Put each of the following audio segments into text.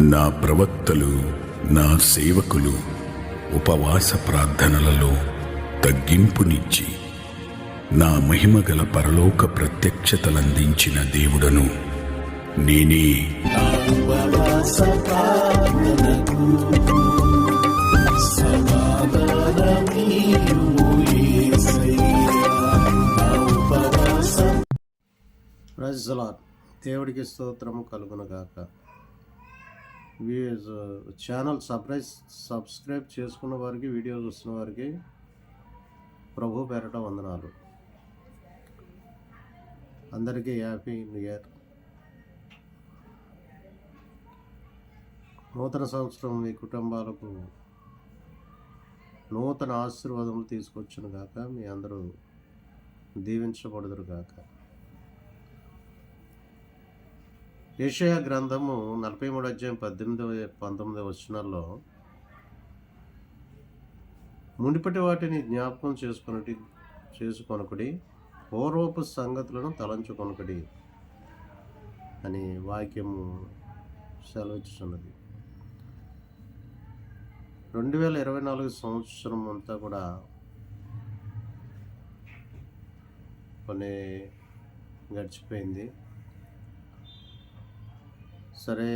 నా ప్రవక్తలు, నా సేవకులు ఉపవాస ప్రార్థనలలో తగ్గింపునిచ్చి నా మహిమగల పరలోక ప్రత్యక్షతలందించిన దేవుడను నేనే. Praise the Lord. దేవుడికి స్తోత్రము కలుగునుగాక. ఛానల్ సబ్స్క్రైబ్ చేసుకున్న వారికి, వీడియో చూస్తున్న వారికి ప్రభు పేరట వందనాలు. అందరికీ హ్యాపీ న్యూ ఇయర్. నూతన సంవత్సరం మీ కుటుంబాలకు నూతన ఆశీర్వాదములు తీసుకొచ్చును గాక. మీ అందరూ దీవించబడుదురు గాక. యెషయా గ్రంథము 43 అధ్యాయం 18-19 వచనాల్లో, మునిపటి వాటిని జ్ఞాపకం చేసుకొనుకుడి, పూర్వపు సంగతులను తలంచుకొనుకుడి అని వాక్యము సెలవిస్తున్నది. 2024 సంవత్సరం అంతా కూడా కొన్ని గడిచిపోయింది. సరే,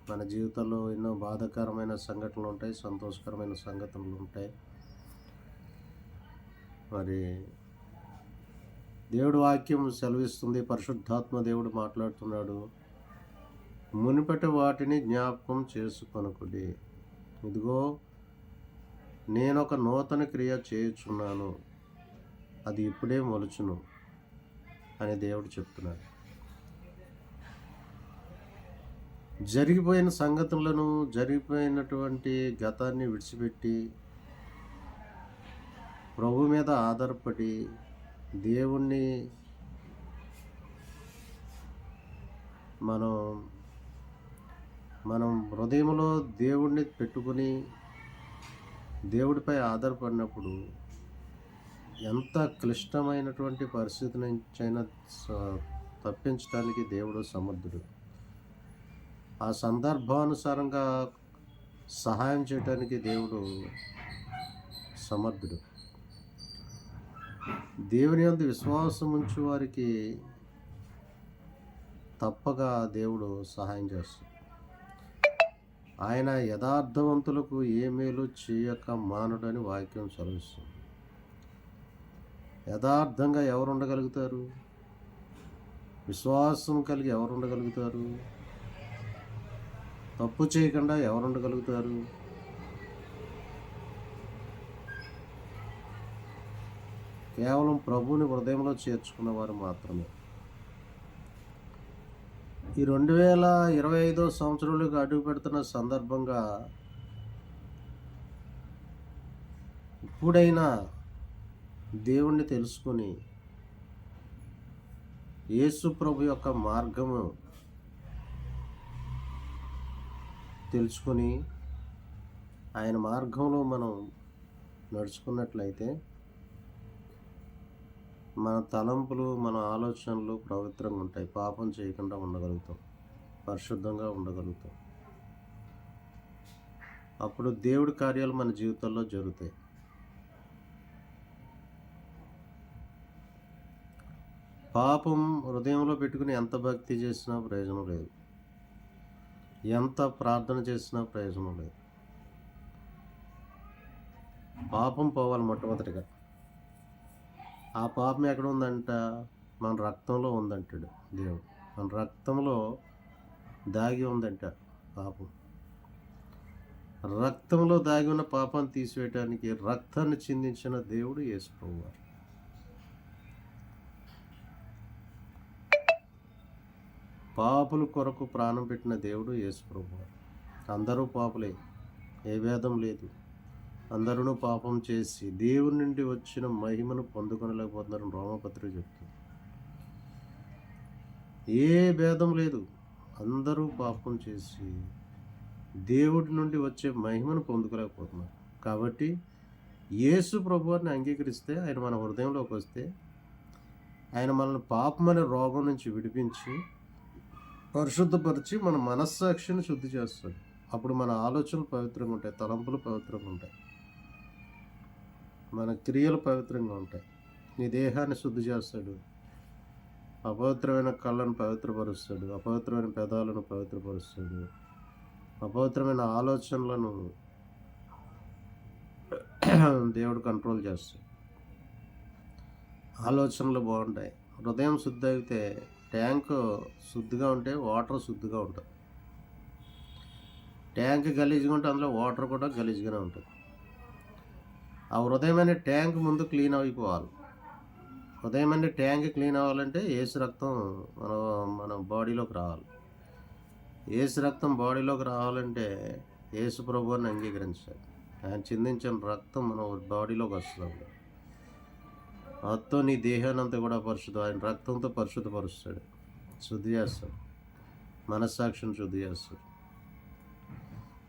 మన జీవితంలో ఎన్నో బాధాకరమైన సంఘటనలు ఉంటాయి, సంతోషకరమైన సంఘటనలు ఉంటాయి. మరి దేవుడు వాక్యం సెలవిస్తుంది, పరిశుద్ధాత్మ దేవుడు మాట్లాడుతున్నాడు. మునిపటి వాటిని జ్ఞాపకం చేసుకొనుకుడి, ఇదిగో నేనొక నూతన క్రియ చేయుచున్నాను, అది ఇప్పుడే మొలుచును అని దేవుడు చెప్తున్నాడు. జరిగిపోయిన సంగతులను, జరిగిపోయినటువంటి గతాన్ని విడిచిపెట్టి ప్రభు మీద ఆధారపడి దేవుణ్ణి మనం హృదయంలో దేవుణ్ణి పెట్టుకుని దేవుడిపై ఆధారపడినప్పుడు ఎంత క్లిష్టమైనటువంటి పరిస్థితి నుంచైనా తప్పించడానికి దేవుడు సమర్థుడు. ఆ సందర్భానుసారంగా సహాయం చేయడానికి దేవుడు సమర్థుడు. దేవుని యందు విశ్వాసం ఉంచు వారికి తప్పక దేవుడు సహాయం చేస్తాడు. ఆయన యథార్థవంతులకు ఏ మేలు చేయక మానుడని వాక్యం సెలవిస్తుంది. యథార్థంగా ఎవరు ఉండగలుగుతారు? విశ్వాసం కలిగి ఎవరు ఉండగలుగుతారు? తప్పు చేయకుండా ఎవరు ఉండగలుగుతారు? కేవలం ప్రభువుని హృదయంలో చేర్చుకున్న వారు మాత్రమే. ఈ 2025 సంవత్సరంలోకి అడుగు పెడుతున్న సందర్భంగా ఇప్పుడైనా దేవుణ్ణి తెలుసుకొని యేసు ప్రభు యొక్క మార్గము తెలుసుకొని ఆయన మార్గంలో మనం నడుచుకున్నట్లయితే మన తలంపులు, మన ఆలోచనలు పవిత్రంగా ఉంటాయి. పాపం చేయకుండా ఉండగలుగుతాం, పరిశుద్ధంగా ఉండగలుగుతాం. అప్పుడు దేవుడి కార్యాలు మన జీవితంలో జరుగుతాయి. పాపం హృదయంలో పెట్టుకుని ఎంత భక్తి చేసినా ప్రయోజనం లేదు, ఎంత ప్రార్థన చేసినా ప్రయోజనం లేదు. పాపం పోవాలి మొట్టమొదటిగా. ఆ పాపం ఎక్కడ ఉందంట? మన రక్తంలో ఉందంటాడు దేవుడు. మన రక్తంలో దాగి ఉందంట పాపం. రక్తంలో దాగి ఉన్న పాపాన్ని తీసివేయడానికి రక్తాన్ని చిందించిన దేవుడు యేసు ప్రభువారు. పాపుల కొరకు ప్రాణం పెట్టిన దేవుడు యేసు ప్రభువారు. అందరూ పాపులే, ఏ భేదం లేదు. అందరూ పాపం చేసి దేవుని నుండి వచ్చిన మహిమను పొందుకొనలేకపోతున్నారని రోమపత్రిక చెప్తుంది. ఏ భేదం లేదు, అందరూ పాపం చేసి దేవుడి నుండి వచ్చే మహిమను పొందుకోలేకపోతున్నారు. కాబట్టి యేసు ప్రభువారిని అంగీకరిస్తే, ఆయన మన హృదయంలోకి వస్తే, ఆయన మనల్ని పాపమనే రోగం నుంచి విడిపించి పరిశుద్ధపరిచి మన మనస్సాక్షిని శుద్ధి చేస్తాడు. అప్పుడు మన ఆలోచనలు పవిత్రంగా ఉంటాయి, తలంపులు పవిత్రంగా ఉంటాయి, మన క్రియలు పవిత్రంగా ఉంటాయి. నీ దేహాన్ని శుద్ధి చేస్తాడు. అపవిత్రమైన కళ్ళను పవిత్రపరుస్తాడు, అపవిత్రమైన పెదాలను పవిత్రపరుస్తాడు, అపవిత్రమైన ఆలోచనలను దేవుడు కంట్రోల్ చేస్తాడు. ఆలోచనలు బాగుంటాయి. హృదయం శుద్ధి అయితే ట్యాంకు శుద్ధిగా ఉంటే వాటర్ శుద్ధిగా ఉంటుంది. ట్యాంక్ గలీజ్గా ఉంటే అందులో వాటర్ కూడా గలీజ్గానే ఉంటుంది. ఆ హృదయం అనే ట్యాంక్ ముందు క్లీన్ అయిపోవాలి. హృదయం అనే ట్యాంక్ క్లీన్ అవ్వాలంటే యేసు రక్తం మన బాడీలోకి రావాలి. యేసు రక్తం బాడీలోకి రావాలంటే యేసు ప్రభువుని అంగీకరించాలి. ఆయన చిందించిన రక్తం మన బాడీలోకి వస్తుంది. మొత్తం నీ దేహానంతా కూడా ఆయన రక్తంతో పరిశుద్ధపరుస్తాడు, శుద్ధి చేస్తాడు, మనస్సాక్షిని శుద్ధి చేస్తాడు.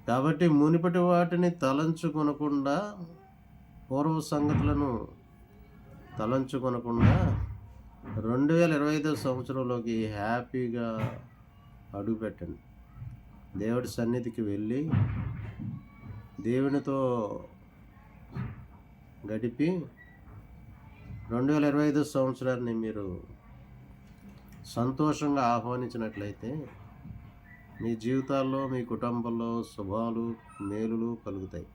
కాబట్టి మునిపటి వాటిని తలంచుకొనకుండా, పూర్వ సంగతులను తలంచుకొనకుండా 2025 సంవత్సరంలోకి హ్యాపీగా అడుగుపెట్టండి. దేవుడి సన్నిధికి వెళ్ళి దేవునితో గడిపి 2025 సంవత్సరాన్ని మీరు సంతోషంగా ఆహ్వానించినట్లయితే మీ జీవితాల్లో, మీ కుటుంబంలో శుభాలు, మేలులు కలుగుతాయి.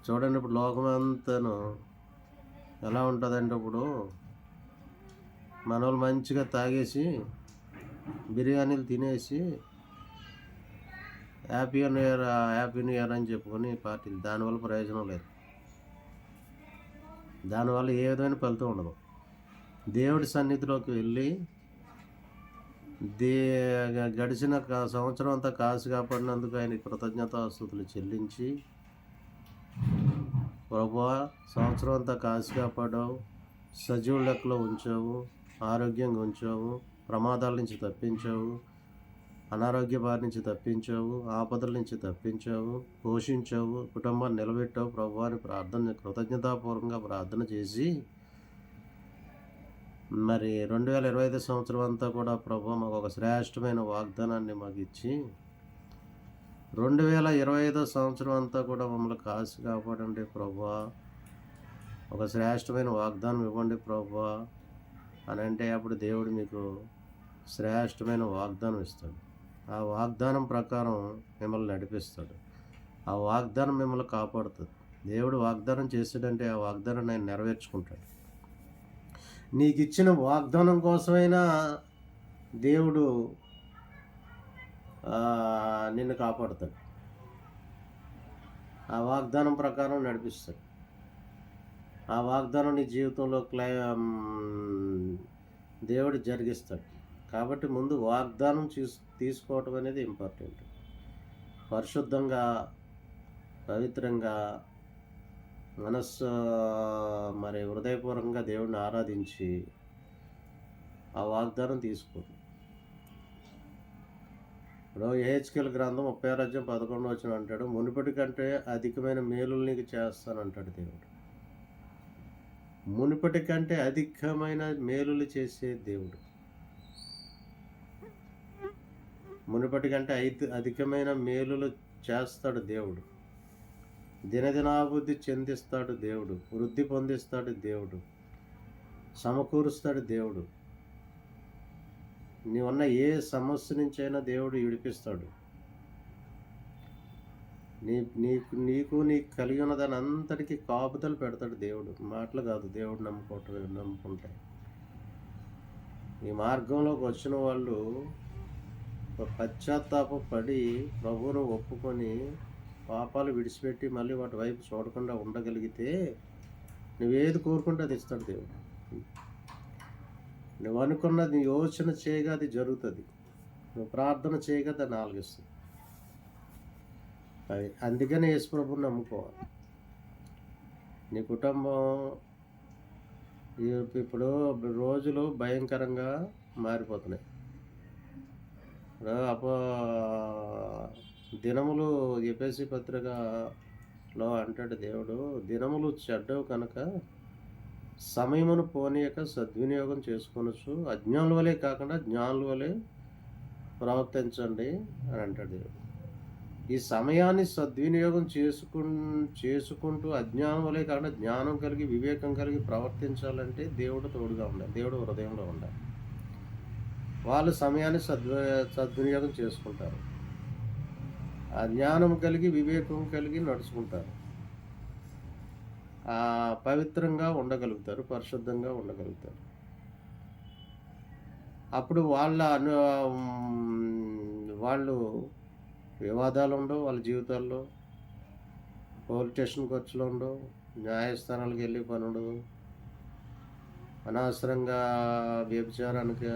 చూడండి, ఇప్పుడు లోకమంతాను ఎలా ఉంటుందంటే, ఇప్పుడు మనోళ్ళు మంచిగా తాగేసి బిర్యానీలు తినేసి హ్యాపీ న్యూ ఇయర్ అని చెప్పుకొని పార్టీలు, దానివల్ల ప్రయోజనం లేదు. దానివల్ల ఏ విధమైన ఫలితం ఉండదు. దేవుడి సన్నిధిలోకి వెళ్ళి గడిచిన సంవత్సరం అంతా కాసు కాపాడినందుకు ఆయన కృతజ్ఞతాస్తుతులు చెల్లించి, ప్రభువా సంవత్సరం అంతా కాసు కాపాడావు, సజీవ లెక్కలో ఉంచావు, ఆరోగ్యంగా ఉంచావు, ప్రమాదాల నుంచి తప్పించావు, అనారోగ్య బారి నుంచి తప్పించావు, ఆపదల నుంచి తప్పించావు, పోషించావు, కుటుంబాన్ని నిలబెట్టావు ప్రభువా అని కృతజ్ఞతాపూర్వకంగా ప్రార్థన చేసి, మరి 2025 సంవత్సరం అంతా కూడా ప్రభువా మాకు ఒక శ్రేష్టమైన వాగ్దానాన్ని మాకు ఇచ్చి 2025 సంవత్సరం అంతా కూడా మమ్మల్ని కాసి కాపాడండి ప్రభువా, ఒక శ్రేష్టమైన వాగ్దానం ఇవ్వండి ప్రభువా అని అంటే, అప్పుడు దేవుడు మీకు శ్రేష్టమైన వాగ్దానం ఇస్తాడు. ఆ వాగ్దానం ప్రకారం మిమ్మల్ని నడిపిస్తాడు. ఆ వాగ్దానం మిమ్మల్ని కాపాడుతుంది. దేవుడు వాగ్దానం చేసాడంటే ఆ వాగ్దానాన్ని ఆయన నెరవేర్చుకుంటాడు. నీకు ఇచ్చిన వాగ్దానం కోసమైనా దేవుడు నిన్ను కాపాడుతాడు. ఆ వాగ్దానం ప్రకారం నడిపిస్తాడు. ఆ వాగ్దానం నీ జీవితంలో దేవుడు జరిగిస్తాడు. కాబట్టి ముందు వాగ్దానం తీసుకోవటం అనేది ఇంపార్టెంట్. పరిశుద్ధంగా, పవిత్రంగా, మనస్సు మరి హృదయపూర్వకంగా దేవుడిని ఆరాధించి ఆ వాగ్దానం తీసుకోండి. ఇప్పుడు యెహెజ్కేలు గ్రంథం 30:11 అంటాడు, మునుపటి కంటే అధికమైన మేలులు నీకు చేస్తానంటాడు దేవుడు. మునుపటి కంటే అధికమైన మేలులు చేసే దేవుడు. మునుపటి కంటే అధికమైన మేలులు చేస్తాడు దేవుడు. దినదినాభివృద్ధి చెందిస్తాడు దేవుడు. వృద్ధి పొందిస్తాడు దేవుడు. సమకూరుస్తాడు దేవుడు. నీవున్న ఏ సమస్య నుంచైనా దేవుడు విడిపిస్తాడు. నీకు కలిగి ఉన్న దాని అంతటికీ కాపుదలు పెడతాడు దేవుడు. మాటలు కాదు, దేవుడు నమ్ముకుంటే. ఈ మార్గంలోకి వచ్చిన వాళ్ళు పశ్చాత్తాపడి ప్రభువును ఒప్పుకొని పాపాలు విడిచిపెట్టి మళ్ళీ వాటి వైపు చూడకుండా ఉండగలిగితే నువ్వేది కోరుకుంటే అది ఇస్తాడు దేవుడు. నువ్వు అనుకున్నది యోచన చేయగా అది జరుగుతుంది. నువ్వు ప్రార్థన చేయగా దాన్ని ఆలగిస్తుంది. అది అందుకనే యేసు ప్రభువుని నమ్ముకోవాలి. నీ కుటుంబం ఇప్పుడు రోజులు భయంకరంగా మారిపోతున్నాయి. దినములు ఎఫెసీ పత్రికలో అంటాడు దేవుడు, దినములు చెడ్డవు కనుక సమయమును పోనీయక సద్వినియోగం చేసుకొనొచ్చు. అజ్ఞానుల వలె కాకుండా జ్ఞానుల వలె ప్రవర్తించండి అని అంటాడు దేవుడు. ఈ సమయాన్ని సద్వినియోగం చేసుకుంటూ అజ్ఞానం వలె కాకుండా జ్ఞానం కలిగి, వివేకం కలిగి ప్రవర్తించాలంటే దేవుడు తోడుగా ఉండాలి. దేవుడు హృదయంలో ఉండాలి. వాళ్ళు సమయాన్ని సద్వినియోగం చేసుకుంటారు. ఆ జ్ఞానం కలిగి, వివేకం కలిగి నడుచుకుంటారు. పవిత్రంగా ఉండగలుగుతారు, పరిశుద్ధంగా ఉండగలుగుతారు. అప్పుడు వాళ్ళు వివాదాలు ఉండవు వాళ్ళ జీవితాల్లో, పోలీస్ స్టేషన్ ఖర్చులు ఉండవు, న్యాయస్థానాలకు వెళ్ళే పని ఉండదు, అనవసరంగా వ్యభిచారానికి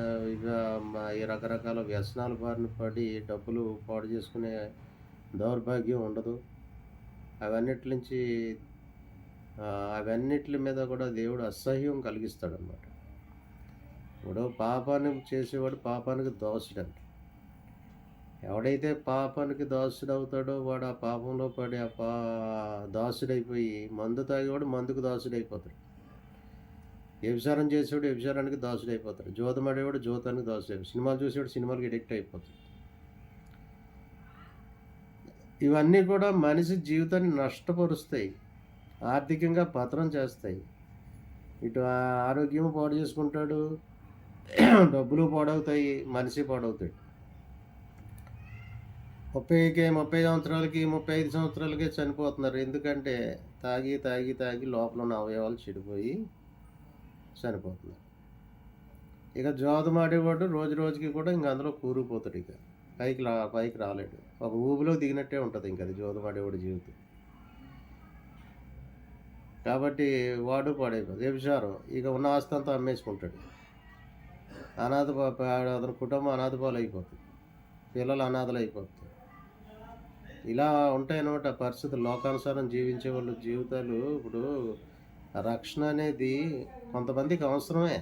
ఈ రకరకాల వ్యసనాల బారిన పడి డబ్బులు పాడు చేసుకునే దౌర్భాగ్యం ఉండదు. అవన్నిటి మీద కూడా దేవుడు అసహ్యం కలిగిస్తాడనమాట. ఇప్పుడు పాపాన్ని చేసేవాడు పాపానికి దోషుడంట. ఎవడైతే పాపానికి దోషుడవుతాడో వాడు ఆ పాపంలో పడి దోషుడైపోయి, మందు తాగేవాడు మందుకు దోషుడైపోతాడు, వ్యభిచారం చేసేవాడు వ్యభిచారానికి దోషుడైపోతాడు, జోతం ఆడేవాడు జోతానికి దోషుడైపోతాడు, సినిమాలు చూసేవాడు సినిమాలకి ఎడిక్ట్ అయిపోతాడు. ఇవన్నీ కూడా మనిషి జీవితాన్ని నష్టపరుస్తాయి, ఆర్థికంగా పతనం చేస్తాయి. ఇటు ఆరోగ్యం పాడు చేసుకుంటాడు, డబ్బులు పాడవుతాయి, మనిషి పాడవుతాడు. 30 సంవత్సరాలకి 35 సంవత్సరాలకే చనిపోతున్నారు. ఎందుకంటే తాగి తాగి తాగి లోపల ఉన్న అవయవాలు చెడిపోయి చనిపోతున్నారు. ఇక జోదమాడేవాడు రోజు రోజుకి కూడా ఇంక అందులో కూరుకుపోతాడు. ఇక పైకి రాలేడు. ఒక ఊబిలో దిగినట్టే ఉంటుంది ఇంక అది జోదమాడేవాడి జీవితం. కాబట్టి వాడు పాడైపోతుంది. వ్యభిచారం ఇక ఉన్న ఆస్తి అంతా అమ్మేసుకుంటాడు. అతని కుటుంబం అనాథ పాలు అయిపోతుంది, పిల్లలు అనాథలు అయిపోతారు. ఇలా ఉంటాయన్నమాట పరిస్థితులు. లోకానుసారం జీవించే వాళ్ళ జీవితాలు. ఇప్పుడు రక్షణ అనేది కొంతమందికి అవసరమే.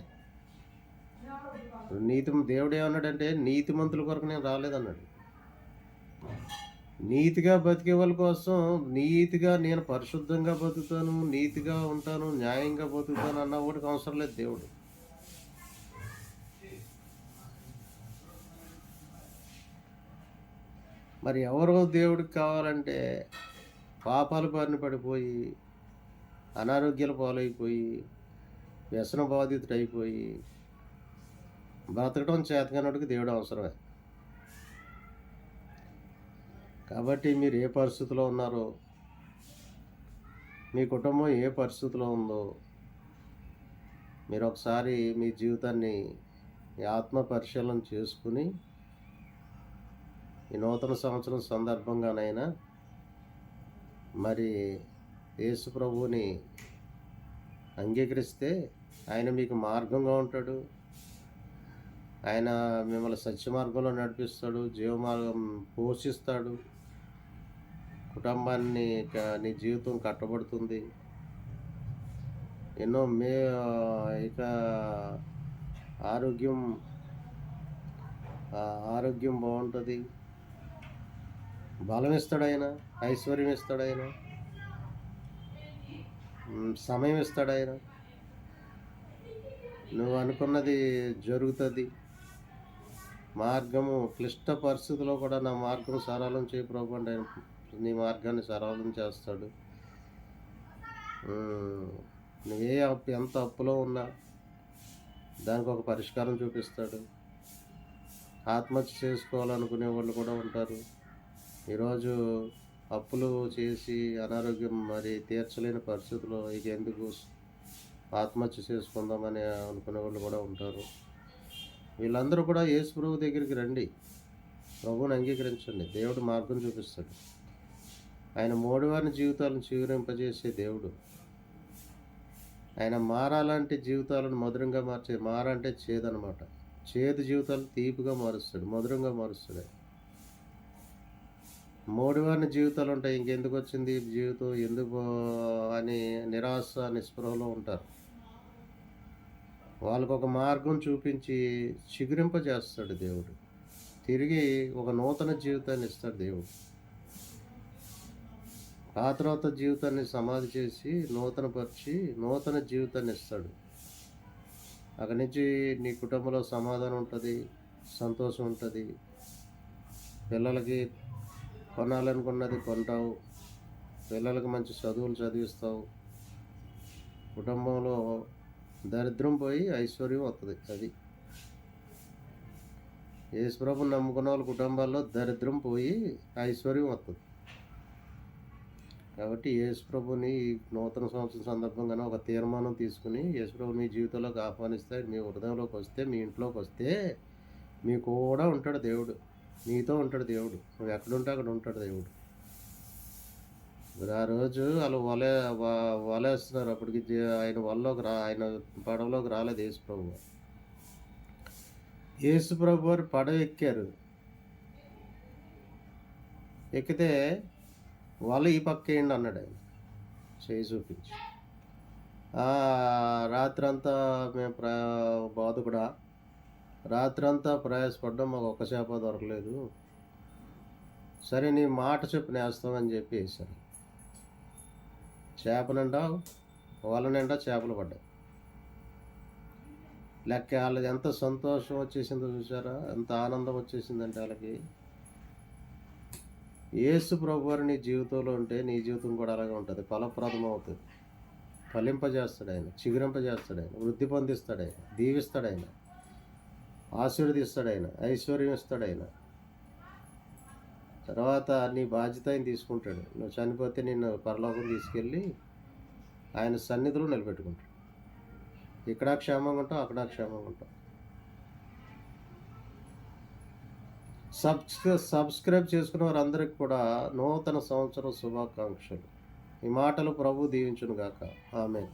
దేవుడు ఏమన్నాడంటే నీతిమంతుల కొరకు నేను రాలేదన్నాడు. నీతిగా బతికే వాళ్ళ కోసం, నీతిగా నేను పరిశుద్ధంగా బతుకుతాను, నీతిగా ఉంటాను, న్యాయంగా బతుకుతాను అన్న వాడికి అవసరం లేదు దేవుడు. మరి ఎవరో దేవుడికి కావాలంటే పాపాల బారిన పడిపోయి, అనారోగ్యాల పాలైపోయి, వ్యసన బాధితుడైపోయి బ్రతకడం చేతకానోడికి దేవుడు అవసరమే. కాబట్టి మీరు ఏ పరిస్థితిలో ఉన్నారో, మీ కుటుంబం ఏ పరిస్థితిలో ఉందో మీరు ఒకసారి మీ జీవితాన్ని ఆత్మ పరిశీలన చేసుకుని, ఈ నూతన సంవత్సరం సందర్భంగానైనా మరి యేసు ప్రభువుని అంగీకరిస్తే ఆయన మీకు మార్గంగా ఉంటాడు. ఆయన మిమ్మల్ని సత్య మార్గంలో నడిపిస్తాడు, జీవమార్గం పోషిస్తాడు. కుటుంబాన్ని నీ జీవితం కట్టబడుతుంది. ఎన్నో ఇక ఆరోగ్యం బాగుంటుంది. బలం ఇస్తాడు ఆయన, ఐశ్వర్యం ఇస్తాడు ఆయన, సమయం ఇస్తాడు ఆయన. నువ్వు అనుకున్నది జరుగుతుంది. మార్గము క్లిష్ట పరిస్థితిలో కూడా నా మార్గం సరళం చేయి ప్రభు అంటే ఆయన నీ మార్గాన్ని సరళం చేస్తాడు. నువ్వే ఎంత అప్పులో ఉన్నా దానికి ఒక పరిష్కారం చూపిస్తాడు. ఆత్మహత్య చేసుకోవాలనుకునే వాళ్ళు కూడా ఉంటారు. ఈరోజు అప్పులు చేసి అనారోగ్యం మరి తీర్చలేని పరిస్థితుల్లో ఇక ఎందుకు ఆత్మహత్య చేసుకుందామని అనుకునే వాళ్ళు కూడా ఉంటారు. వీళ్ళందరూ కూడా యేసు ప్రభు దగ్గరికి రండి, ప్రభువుని అంగీకరించండి. దేవుడు మార్గం చూపిస్తాడు. ఆయన మోడివారిని జీవితాలను చిగురింపజేసే దేవుడు. ఆయన మారాలంటే జీవితాలను మధురంగా మార్చే, మారంటే చేదనమాట. చేదు జీవితాలను తీపిగా మారుస్తాడు, మధురంగా మారుస్తాడు. మోడివారిని జీవితాలు ఉంటాయి, ఇంకెందుకు వచ్చింది జీవితం ఎందుకు అని నిరాశ నిస్పృహలో ఉంటారు. వాళ్ళకు ఒక మార్గం చూపించి చిగురింపజేస్తాడు దేవుడు. తిరిగి ఒక నూతన జీవితాన్ని ఇస్తాడు దేవుడు. ఆ తర్వాత జీవితాన్ని సమాధి చేసి నూతనపరిచి నూతన జీవితాన్ని ఇస్తాడు. అక్కడి నుంచి నీ కుటుంబంలో సమాధానం ఉంటుంది, సంతోషం ఉంటుంది. పిల్లలకి కొనాలనుకున్నది కొంటావు, పిల్లలకి మంచి చదువులు చదివిస్తావు. కుటుంబంలో దరిద్రం పోయి ఐశ్వర్యం వస్తుంది. అది యేసుప్రభుని నమ్ముకున్న వాళ్ళ కుటుంబాల్లో దరిద్రం పోయి ఐశ్వర్యం వస్తుంది. కాబట్టి యేసుప్రభుని ఈ నూతన సంవత్సరం సందర్భంగానే ఒక తీర్మానం తీసుకుని యేసుప్రభు మీ జీవితంలోకి ఆహ్వానిస్తే, మీ హృదయంలోకి వస్తే, మీ ఇంట్లోకి వస్తే మీ కూడా ఉంటాడు దేవుడు. నీతో ఉంటాడు దేవుడు. నువ్వు ఎక్కడుంటే అక్కడ ఉంటాడు దేవుడు. మరి ఆ రోజు వాళ్ళు వలేస్తున్నారు. అప్పటికి ఆయన ఆయన పడవలోకి రాలేదు యేసుప్రభు. యేసుప్రభు వారు పడవ ఎక్కారు. ఎక్కితే వాళ్ళు ఈ పక్క వేయండి అన్నాడు ఆయన, చేయి చూపించి. రాత్రంతా మేము బాధకుడా, రాత్రంతా ప్రయాసపడ్డాం, మాకు ఒక్క చేప దొరకలేదు. సరే నీ మాట చొప్పున వేస్తామని చెప్పి వేశారు. చేప నిండా వల నిండా చేపలు పడ్డాయి. లెక్క వాళ్ళకి ఎంత సంతోషం వచ్చేసిందో చూసారా, ఎంత ఆనందం వచ్చేసిందంటే వాళ్ళకి. యేసు ప్రభువారు నీ జీవితంలో ఉంటే నీ జీవితం కూడా అలాగే ఉంటుంది. ఫలప్రదం అవుతుంది. ఫలింపజేస్తాడు ఆయన, చిగురింపజేస్తాడు ఆయన, వృద్ధి పొందిస్తాడు ఆయన, దీవిస్తాడు ఆయన, ఆశీర్వదిస్తాడు ఆయన, ఐశ్వర్యం ఇస్తాడు ఆయన. తర్వాత నీ బాధ్యత ఆయన తీసుకుంటాడు. నువ్వు చనిపోతే నిన్ను పరలోకం తీసుకెళ్ళి ఆయన సన్నిధిలో నిలబెట్టుకుంటాడు. ఇక్కడ క్షేమంగా ఉంటావు, అక్కడ క్షేమంగా ఉంటావు. సబ్స్క్రైబ్ చేసుకున్న వారందరికీ కూడా నూతన సంవత్సరం శుభాకాంక్షలు. ఈ మాటలు ప్రభు దీవించును గాక. ఆమేన్.